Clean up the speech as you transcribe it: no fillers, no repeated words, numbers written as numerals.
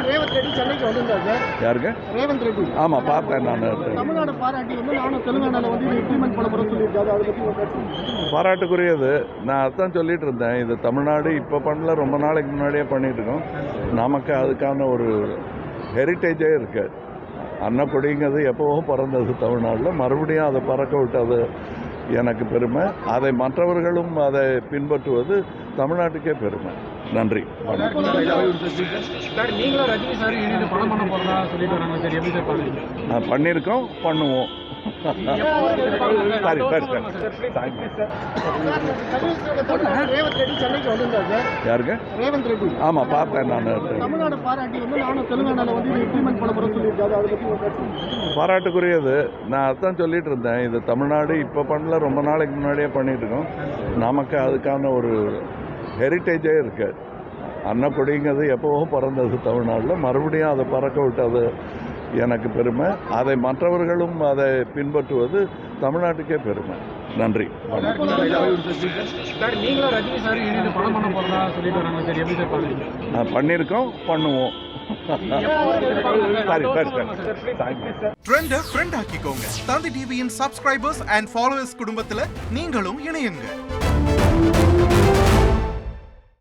ரேவந்த் ரெட்டி சென்னைக்கு வந்திருந்தாங்க. யாருங்க? ரேவந்த் ரெட்டி ஆமாம், பார்த்தேன் நான். தமிழ்நாடு பாராட்டி நானும் தெலுங்கானால இம்ப்ளிமெண்ட் பண்ண போறேன்னு சொல்லியிருக்காரு. அதை பற்றி பாராட்டுக்குரியது. நான் அதான் சொல்லிட்டு இருந்தேன், இது தமிழ்நாடு இப்போ பண்ணல, ரொம்ப நாளைக்கு முன்னாடியே பண்ணிட்டு இருக்கோம். நமக்கு அதுக்கான ஒரு ஹெரிட்டேஜே இருக்கு. அன்னக்குடிங்கிறது எப்போவோ பிறந்தது தமிழ்நாட்டில், மறுபடியும் அதை பறக்க விட்டது எனக்கு பெருமை. அதை மற்றவர்களும் அதை பின்பற்றுவது தமிழ்நாட்டுக்கே பெருமை. நன்றி. பண்ணியிருக்கோம், பண்ணுவோம். சரி சரி சரி. ரேவந்த் ரெட்டி சென்னைக்கு வந்திருந்தாங்க. யாருங்க? ரேவந்த் ரெட்டி ஆமாம், பார்த்தேன் நான். தமிழ்நாடு பாராட்டி நானும் தெலுங்கானால இம்ப்ளிமெண்ட் பண்ண போறேன்னு சொல்லியிருக்காரு. அதை பற்றி பாராட்டுக்குரியது. நான் அதான் சொல்லிட்டு இருந்தேன், இது தமிழ்நாடு இப்போ பண்ணல, ரொம்ப நாளைக்கு முன்னாடியே பண்ணிட்டு இருக்கோம். நமக்கு அதுக்கான ஒரு ஹெரிட்டேஜே இருக்கு. அன்னக்குடிங்கிறது எப்போவோ பிறந்தது தமிழ்நாட்டில், மறுபடியும் அதை பறக்க விட்டது எனக்கு பெருமை. அதை மற்றவர்களும் அதை பின்பற்றுவது தமிழ்நாட்டுக்கே பெருமை. நன்றி. பண்ணியிருக்கோம், பண்ணுவோம். சரி சரி சரி. ட்ரெண்டை ஃப்ரெண்ட் ஆக்கிக்கோங்க. தந்தி டிவியின் சப்ஸ்கிரைபர்ஸ் அண்ட் ஃபாலோவர்ஸ் குடும்பத்தில் நீங்களும் இணையுங்க.